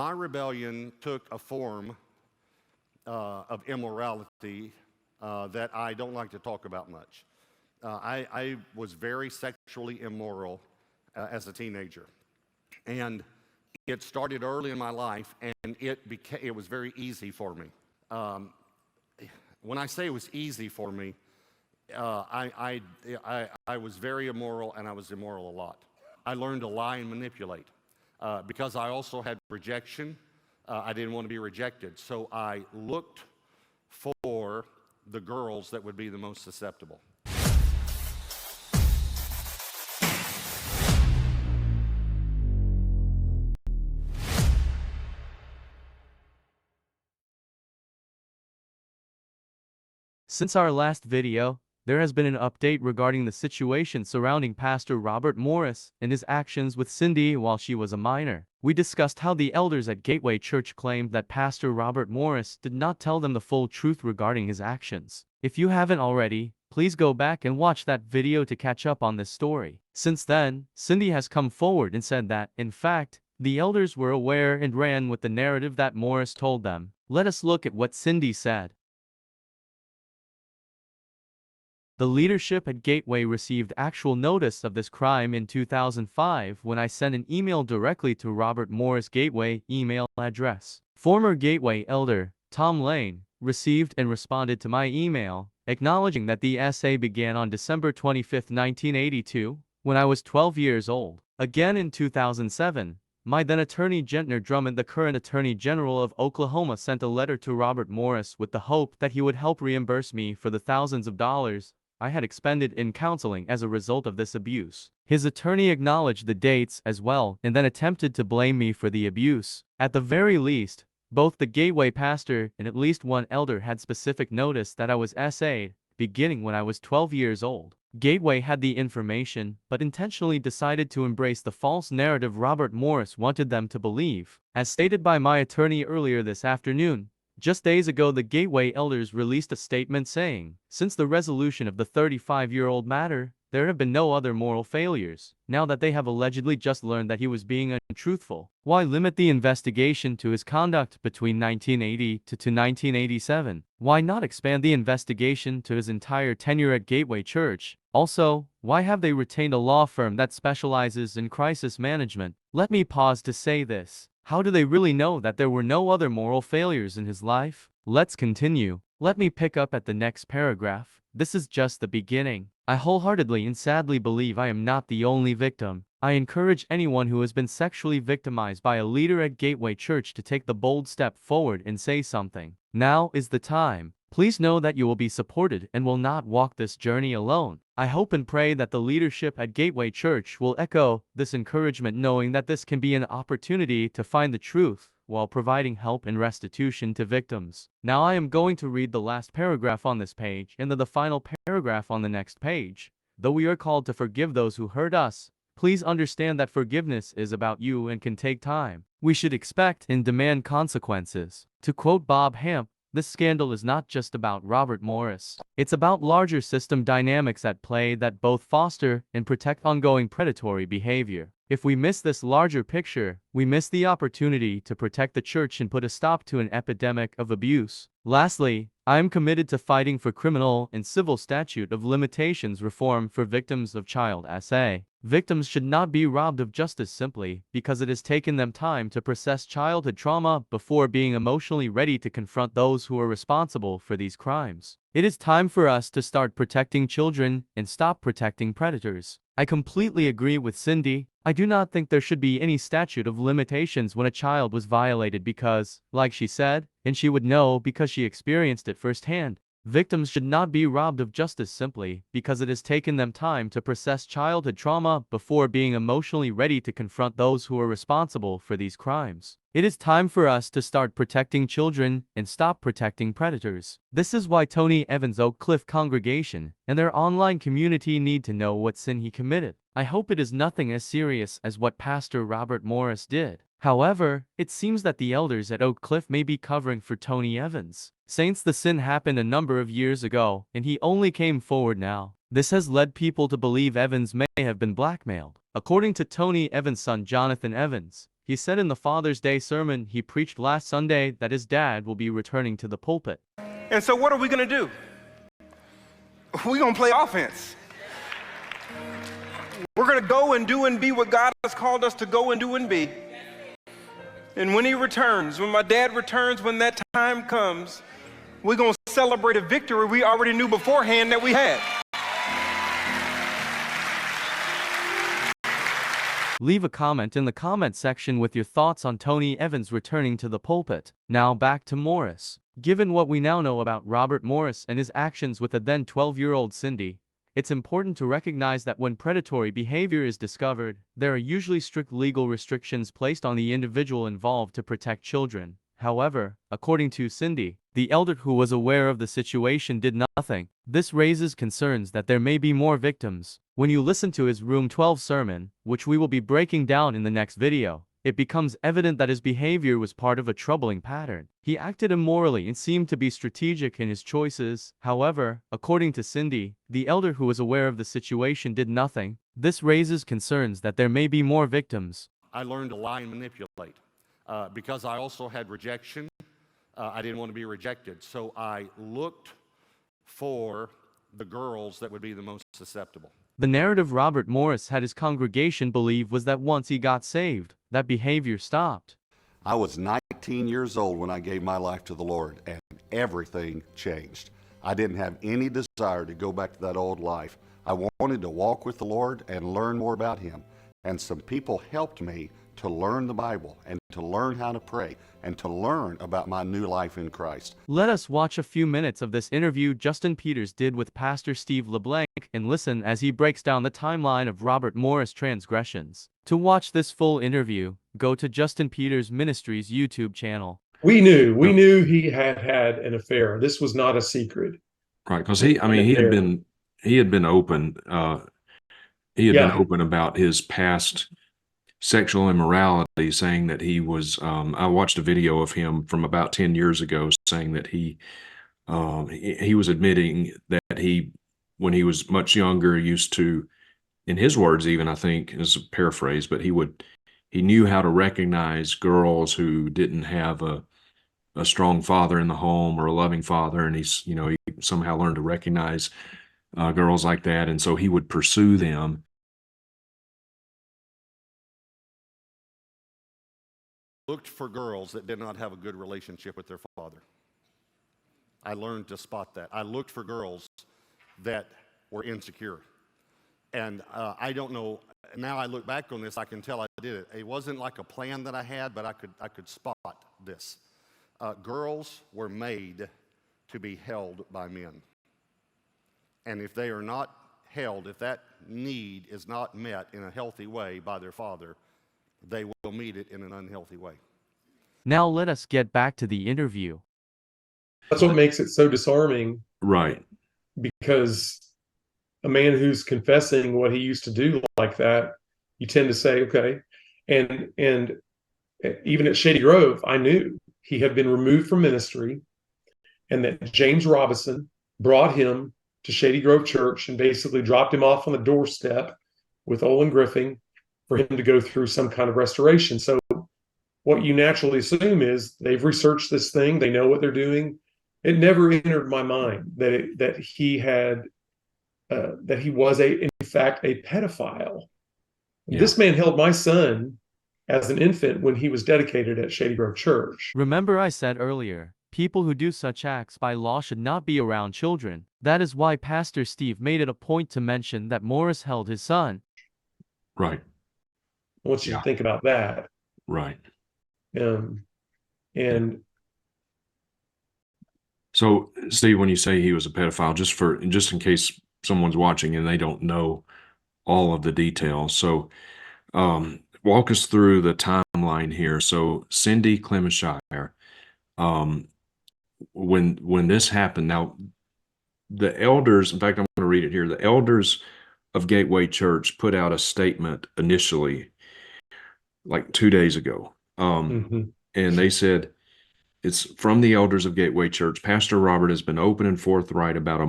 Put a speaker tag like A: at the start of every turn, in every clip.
A: My rebellion took a form of immorality that I don't like to talk about much. I was very sexually immoral as a teenager. And it started early in my life, and it was very easy for me. When I say it was easy for me, I was very immoral, and I was immoral a lot. I learned to lie and manipulate. Because I also had rejection, I didn't want to be rejected. So I looked for the girls that would be the most susceptible.
B: Since our last video, there has been an update regarding the situation surrounding Pastor Robert Morris and his actions with Cindy while she was a minor. We discussed how the elders at Gateway Church claimed that Pastor Robert Morris did not tell them the full truth regarding his actions. If you haven't already, please go back and watch that video to catch up on this story. Since then, Cindy has come forward and said that, in fact, the elders were aware and ran with the narrative that Morris told them. Let us look at what Cindy said. The leadership at Gateway received actual notice of this crime in 2005 when I sent an email directly to Robert Morris' Gateway email address. Former Gateway elder, Tom Lane, received and responded to my email, acknowledging that the essay began on December 25, 1982, when I was 12 years old. Again in 2007, my then attorney Gentner Drummond, the current Attorney General of Oklahoma, sent a letter to Robert Morris with the hope that he would help reimburse me for the thousands of dollars I had expended in counseling as a result of this abuse. His attorney acknowledged the dates as well and then attempted to blame me for the abuse. At the very least, both the Gateway pastor and at least one elder had specific notice that I was SA'd, beginning when I was 12 years old. Gateway had the information, but intentionally decided to embrace the false narrative Robert Morris wanted them to believe. As stated by my attorney earlier this afternoon, just days ago the Gateway elders released a statement saying, since the resolution of the 35-year-old matter, there have been no other moral failures. Now that they have allegedly just learned that he was being untruthful, why limit the investigation to his conduct between 1980 to 1987? Why not expand the investigation to his entire tenure at Gateway Church? Also, why have they retained a law firm that specializes in crisis management? Let me pause to say this. How do they really know that there were no other moral failures in his life? Let's continue. Let me pick up at the next paragraph. This is just the beginning. I wholeheartedly and sadly believe I am not the only victim. I encourage anyone who has been sexually victimized by a leader at Gateway Church to take the bold step forward and say something. Now is the time. Please know that you will be supported and will not walk this journey alone. I hope and pray that the leadership at Gateway Church will echo this encouragement, knowing that this can be an opportunity to find the truth while providing help and restitution to victims. Now I am going to read the last paragraph on this page and then the final paragraph on the next page. Though we are called to forgive those who hurt us, please understand that forgiveness is about you and can take time. We should expect and demand consequences. To quote Bob Hamp, this scandal is not just about Robert Morris. It's about larger system dynamics at play that both foster and protect ongoing predatory behavior. If we miss this larger picture, we miss the opportunity to protect the church and put a stop to an epidemic of abuse. Lastly, I am committed to fighting for criminal and civil statute of limitations reform for victims of child SA. Victims should not be robbed of justice simply because it has taken them time to process childhood trauma before being emotionally ready to confront those who are responsible for these crimes. It is time for us to start protecting children and stop protecting predators. I completely agree with Cindy. I do not think there should be any statute of limitations when a child was violated because, like she said, and she would know because she experienced it firsthand, victims should not be robbed of justice simply because it has taken them time to process childhood trauma before being emotionally ready to confront those who are responsible for these crimes. It is time for us to start protecting children and stop protecting predators. This is why Tony Evans' Oak Cliff congregation and their online community need to know what sin he committed. I hope it is nothing as serious as what Pastor Robert Morris did. However, it seems that the elders at Oak Cliff may be covering for Tony Evans. Saints, the sin happened a number of years ago, and he only came forward now. This has led people to believe Evans may have been blackmailed. According to Tony Evans' son Jonathan Evans, He said in the Father's Day sermon he preached last Sunday that his dad will be returning to the pulpit.
C: And so what are we going to do? We're going to play offense. We're going to go and do and be what God has called us to go and do and be. And when he returns, when my dad returns, when that time comes, we're going to celebrate a victory we already knew beforehand that we had.
B: Leave a comment in the comment section with your thoughts on Tony Evans returning to the pulpit. Now back to Morris. Given what we now know about Robert Morris and his actions with the then 12-year-old Cindy, it's important to recognize that when predatory behavior is discovered, there are usually strict legal restrictions placed on the individual involved to protect children. However, according to Cindy, the elder who was aware of the situation did nothing. This raises concerns that there may be more victims. When you listen to his Room 12 sermon, which we will be breaking down in the next video, it becomes evident that his behavior was part of a troubling pattern. He acted immorally and seemed to be strategic in his choices. However, according to Cindy, the elder who was aware of the situation did nothing. This raises concerns that there may be more victims.
A: I learned to lie and manipulate. Because I also had rejection, I didn't want to be rejected. So I looked for the girls that would be the most susceptible.
B: The narrative Robert Morris had his congregation believe was that once he got saved, that behavior stopped.
D: I was 19 years old when I gave my life to the Lord, and everything changed. I didn't have any desire to go back to that old life. I wanted to walk with the Lord and learn more about Him. And some people helped me to learn the Bible and to learn how to pray and to learn about my new life in Christ.
B: Let us watch a few minutes of this interview Justin Peters did with Pastor Steve LeBlanc and listen as he breaks down the timeline of Robert Morris' transgressions. To watch this full interview, go to Justin Peters Ministries YouTube channel.
E: We knew he had an affair. This was not a secret.
F: Right, because he had been open. He had been open about his past sexual immorality, saying that he was, I watched a video of him from about 10 years ago saying that he was admitting that he, when he was much younger, used to, in his words even, I think, is a paraphrase, but he knew how to recognize girls who didn't have a strong father in the home or a loving father, and he somehow learned to recognize girls like that, and so he would pursue them.
A: Looked for girls that did not have a good relationship with their father. I learned to spot that. I looked for girls that were insecure. And I don't know, now I look back on this, I can tell I did it. It wasn't like a plan that I had, but I could spot this. Girls were made to be held by men. And if they are not held, if that need is not met in a healthy way by their father, they will meet it in an unhealthy way.
B: Now let us get back to the interview.
E: That's what makes it so disarming.
F: Right.
E: Because a man who's confessing what he used to do like that, you tend to say, okay. And even at Shady Grove, I knew he had been removed from ministry and that James Robinson brought him to Shady Grove Church and basically dropped him off on the doorstep with Olin Griffin for him to go through some kind of restoration. So what you naturally assume is they've researched this thing, they know what they're doing. It never entered my mind that he was in fact a pedophile. Yeah. This man held my son as an infant when he was dedicated at Shady Grove Church.
B: Remember I said earlier, people who do such acts by law should not be around children. That is why Pastor Steve made it a point to mention that Morris held his son.
F: Right.
E: I want you to think about that.
F: Right.
E: And
F: so, Steve, when you say he was a pedophile, just in case someone's watching and they don't know all of the details, so walk us through the timeline here. So, Cindy Clemenshire, when this happened, now the elders, in fact, I'm going to read it here. The elders of Gateway Church put out a statement initially, like 2 days ago, and they said, it's from the elders of Gateway Church. Pastor Robert has been open and forthright about a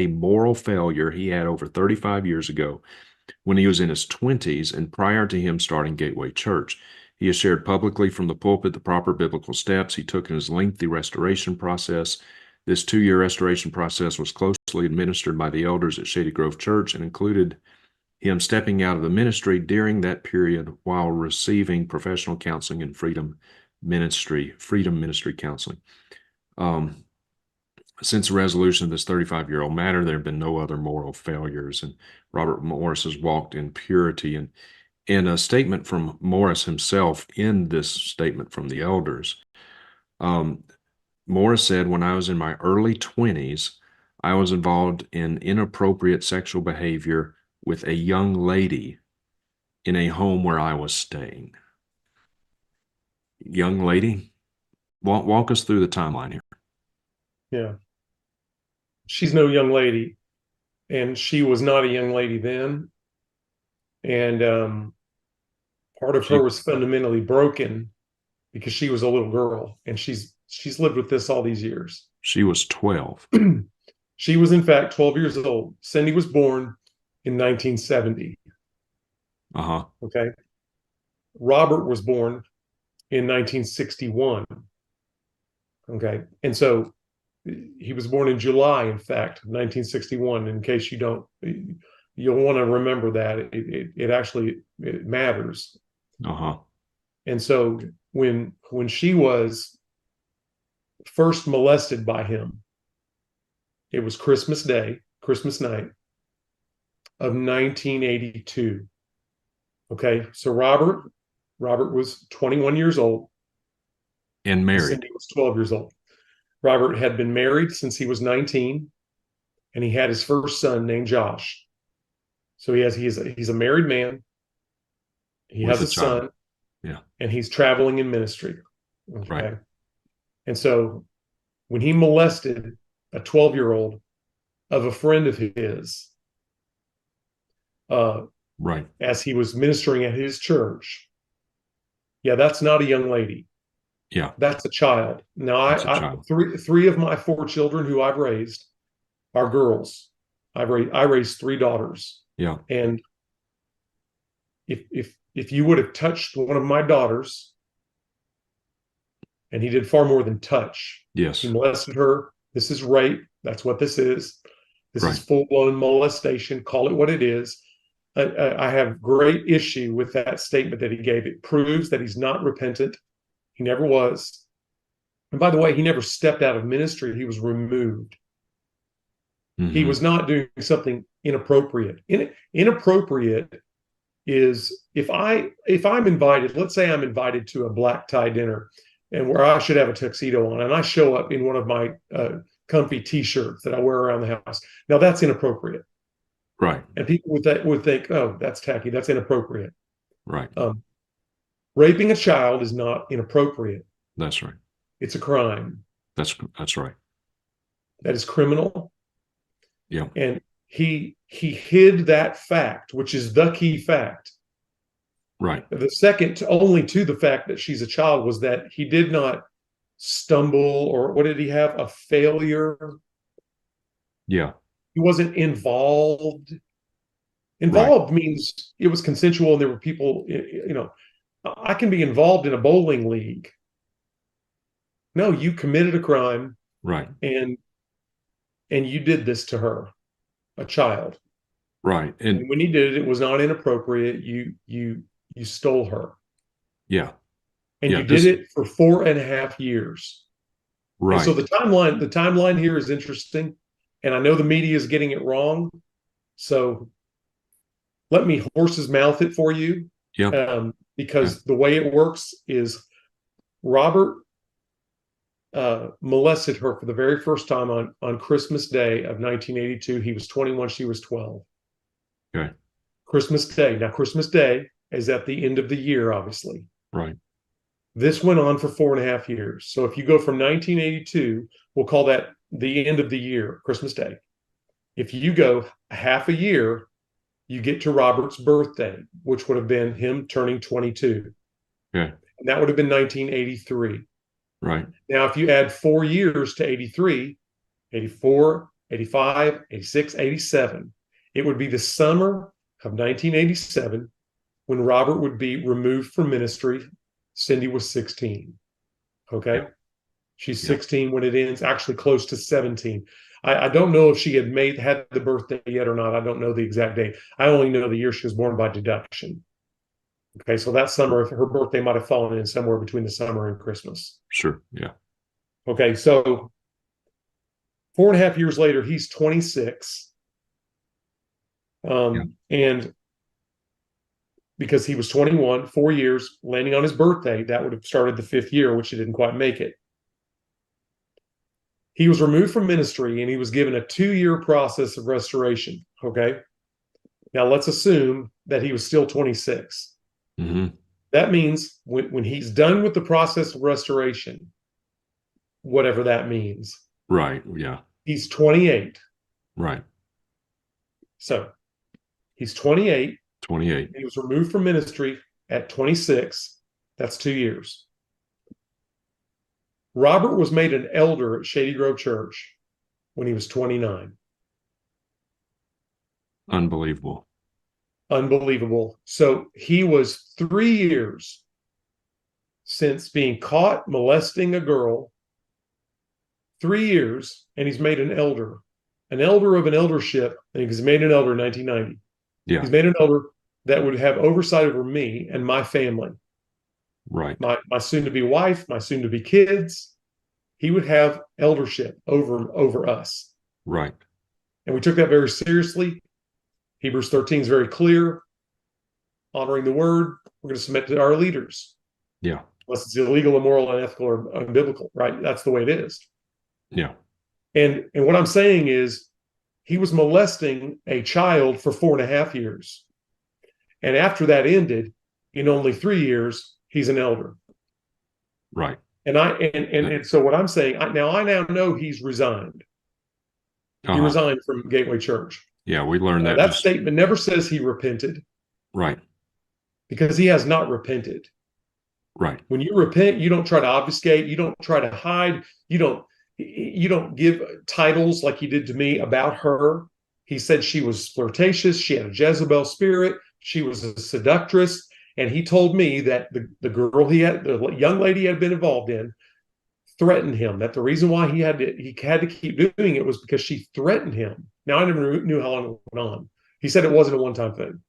F: moral failure he had over 35 years ago when he was in his 20s and prior to him starting Gateway Church. He has shared publicly from the pulpit the proper biblical steps he took in his lengthy restoration process. This 2-year restoration process was closely administered by the elders at Shady Grove Church and included him stepping out of the ministry during that period while receiving professional counseling and freedom ministry counseling. Since the resolution of this 35-year-old matter, there have been no other moral failures, and Robert Morris has walked in purity. And in a statement from Morris himself, in this statement from the elders, Morris said, "When I was in my early 20s, I was involved in inappropriate sexual behavior with a young lady in a home where I was staying." Young lady? Walk us through the timeline here.
E: Yeah. She's no young lady, and she was not a young lady then. And part of her was fundamentally broken because she was a little girl, and she's lived with this all these years.
F: She was 12.
E: She was, in fact, 12 years old. Cindy was born in 1970. Okay. Robert was born in 1961. Okay. And so he was born in July, in fact, 1961. In case you don't, you'll want to remember that. It actually matters. And so when she was first molested by him, it was Christmas night of 1982. Okay, so Robert was 21 years old.
F: And married.
E: Cindy was 12 years old. Robert had been married since he was 19, and he had his first son named Josh. So he's a married man. He has a son.
F: Yeah.
E: And he's traveling in ministry. Okay.
F: Right.
E: And so when he molested a 12-year-old of a friend of his,
F: right,
E: as he was ministering at his church, yeah, that's not a young lady.
F: Yeah.
E: That's a child. Now,
F: child.
E: Three of my 4 children who I've raised are girls. I raised 3 daughters.
F: Yeah.
E: And if you would have touched one of my daughters, and he did far more than touch.
F: Yes.
E: He molested her. This is rape. That's what this is. This is full-blown molestation. Call it what it is. I have great issue with that statement that he gave. It proves that he's not repentant. He never was. And by the way, he never stepped out of ministry. He was removed. He was not doing something inappropriate. Inappropriate is if I'm invited, let's say I'm invited to a black tie dinner, and where I should have a tuxedo on, and I show up in one of my comfy T-shirts that I wear around the house. Now that's inappropriate.
F: Right.
E: And people would think, oh, that's tacky. That's inappropriate.
F: Right.
E: Raping a child is not inappropriate.
F: That's right.
E: It's a crime.
F: That's right.
E: That is criminal.
F: Yeah.
E: And he hid that fact, which is the key fact.
F: Right.
E: The second only to the fact that she's a child was that he did not stumble, or what did he have? A failure.
F: Yeah.
E: He wasn't involved. Involved means it was consensual and there were people, I can be involved in a bowling league. No, you committed a crime.
F: Right.
E: And you did this to her, a child.
F: Right.
E: And when he did it, it was not inappropriate. You stole her.
F: Yeah.
E: And you did it for 4.5 years.
F: Right.
E: And so the timeline here is interesting. And I know the media is getting it wrong. So let me horse's mouth it for you.
F: Yeah.
E: Because the way it works is Robert molested her for the very first time on Christmas Day of 1982. He was 21, she was 12.
F: Okay.
E: Christmas Day. Now, Christmas Day is at the end of the year, obviously.
F: Right.
E: This went on for 4.5 years. So if you go from 1982, we'll call that the end of the year, Christmas Day. If you go half a year, you get to Robert's birthday, which would have been him turning 22.
F: Okay.
E: And that would have been 1983.
F: Right.
E: Now, if you add 4 years to 83, 84, 85, 86, 87, it would be the summer of 1987 when Robert would be removed from ministry Cindy was 16. Okay.
F: Yeah.
E: She's
F: Yeah.
E: 16 when it ends, actually close to 17. I don't know if she had had the birthday yet or not. I don't know the exact date. I only know the year she was born by deduction. Okay, so that summer, her birthday might have fallen in somewhere between the summer and Christmas.
F: Sure. Yeah.
E: Okay, so 4.5 years later, he's 26. And because he was 21, 4 years, landing on his birthday, that would have started the 5th year, which he didn't quite make it. He was removed from ministry and he was given a 2-year process of restoration. Okay. Now let's assume that he was still 26.
F: Mm-hmm.
E: That means when he's done with the process of restoration, whatever that means.
F: Right. Yeah.
E: He's 28.
F: Right.
E: So he's 28.
F: 28.
E: He was removed from ministry at 26. That's 2 years. Robert was made an elder at Shady Grove Church when he was 29.
F: Unbelievable.
E: Unbelievable. So he was 3 years since being caught molesting a girl. 3 years, and he's made an elder of an eldership, and he's made an elder in 1990.
F: Yeah.
E: He's made an elder that would have oversight over me and my family.
F: Right.
E: My soon-to-be wife, my soon-to-be kids. He would have eldership over us.
F: Right.
E: And we took that very seriously. Hebrews 13 is very clear. Honoring the word, we're going to submit to our leaders.
F: Yeah.
E: Unless it's illegal, immoral, unethical, or unbiblical, right? That's the way it is.
F: Yeah.
E: And what I'm saying is he was molesting a child for 4.5 years. And after that ended, in only 3 years, he's an elder.
F: Right.
E: And so what I'm saying, I now know he's resigned. He resigned from Gateway Church.
F: Yeah, we learned that.
E: That statement never says he repented.
F: Right.
E: Because he has not repented.
F: Right.
E: When you repent, you don't try to obfuscate. You don't try to hide. You don't give titles like he did to me about her. He said she was flirtatious. She had a Jezebel spirit. She was a seductress. And he told me that the girl the young lady he had been involved in, threatened him. That the reason why he had to keep doing it was because she threatened him. Now, I never knew how long it went on. He said it wasn't a one-time thing,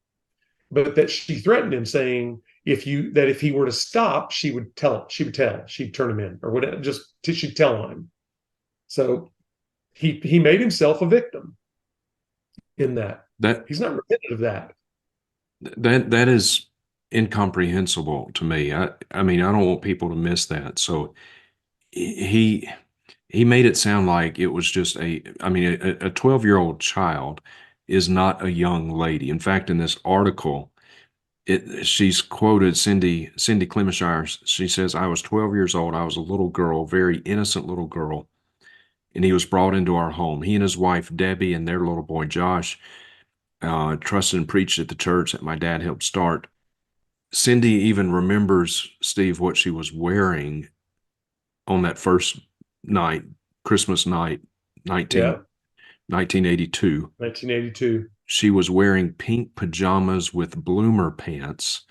E: but that she threatened him, saying if he were to stop, she'd turn him in, or whatever. She'd tell on him. So he made himself a victim in that. He's not repentant of that.
F: That is incomprehensible to me. I mean, I don't want people to miss that. So he made it sound like it was just a 12-year-old child is not a young lady. In fact, in this article, she's quoted Cindy Clemenshire. She says, "I was 12 years old. I was a little girl, very innocent little girl, and he was brought into our home. He and his wife, Debbie, and their little boy, Josh, trusted and preached at the church that my dad helped start." Cindy even remembers, Steve, what she was wearing on that first night, Christmas night, 1982.
E: 1982.
F: She was wearing pink pajamas with bloomer pants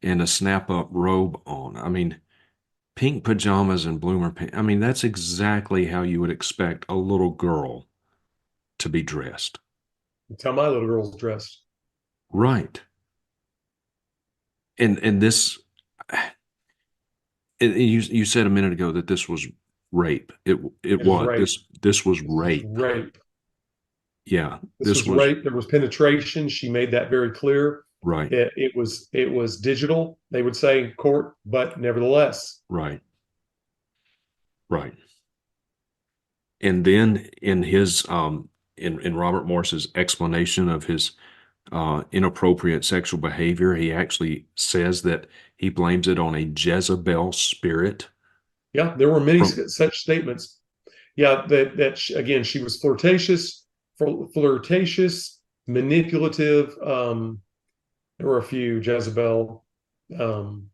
F: and a snap-up robe on. I mean, pink pajamas and bloomer pants. I mean, that's exactly how you would expect a little girl to be dressed.
E: That's how my little girl's dressed.
F: Right. And this, you said a minute ago that this was rape. It was.
E: Rape.
F: This was rape.
E: Rape.
F: Yeah.
E: This was rape. There was penetration. She made that very clear.
F: Right.
E: It was digital, they would say in court, but nevertheless.
F: Right. Right. And then in his in Robert Morris's explanation of his inappropriate sexual behavior, he actually says that he blames it on a Jezebel spirit.
E: Yeah, there were many such statements. Yeah, that again, she was flirtatious, manipulative. There were a few. Jezebel. That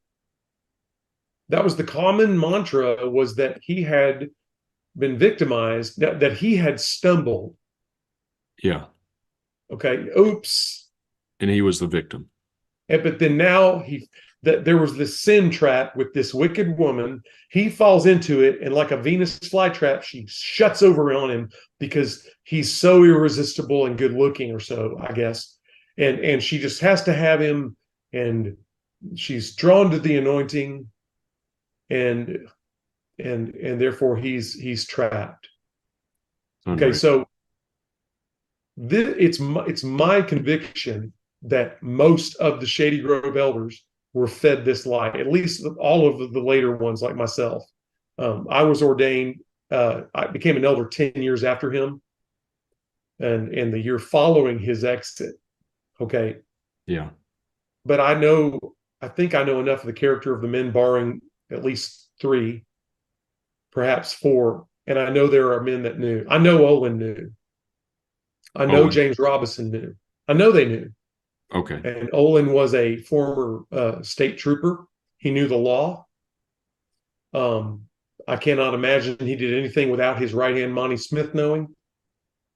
E: was the common mantra, was that he had been victimized, that he had stumbled.
F: Yeah.
E: Okay. Oops.
F: And he was the victim.
E: But then now that there was this sin trap with this wicked woman. He falls into it, and like a Venus flytrap, she shuts over on him because he's so irresistible and good looking, or so, I guess. And she just has to have him, and she's drawn to the anointing, and therefore he's trapped. Okay, so it's my conviction that most of the Shady Grove elders were fed this lie, at least all of the later ones, like myself. I was ordained, I became an elder 10 years after him, and the year following his exit. Okay.
F: Yeah.
E: But I think I know enough of the character of the men, barring at least 3, perhaps 4. And I know there are men that knew. I know Olin knew. I know James Robinson knew. I know they knew.
F: Okay.
E: And Olin was a former state trooper. He knew the law. I cannot imagine he did anything without his right hand, Monty Smith, knowing.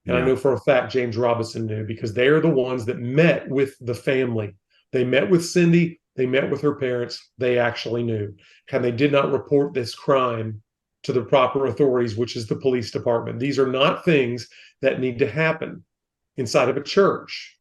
E: And I know for a fact James Robinson knew, because they are the ones that met with the family. They met with Cindy. They met with her parents. They actually knew. And they did not report this crime to the proper authorities, which is the police department. These are not things that need to happen inside of a church.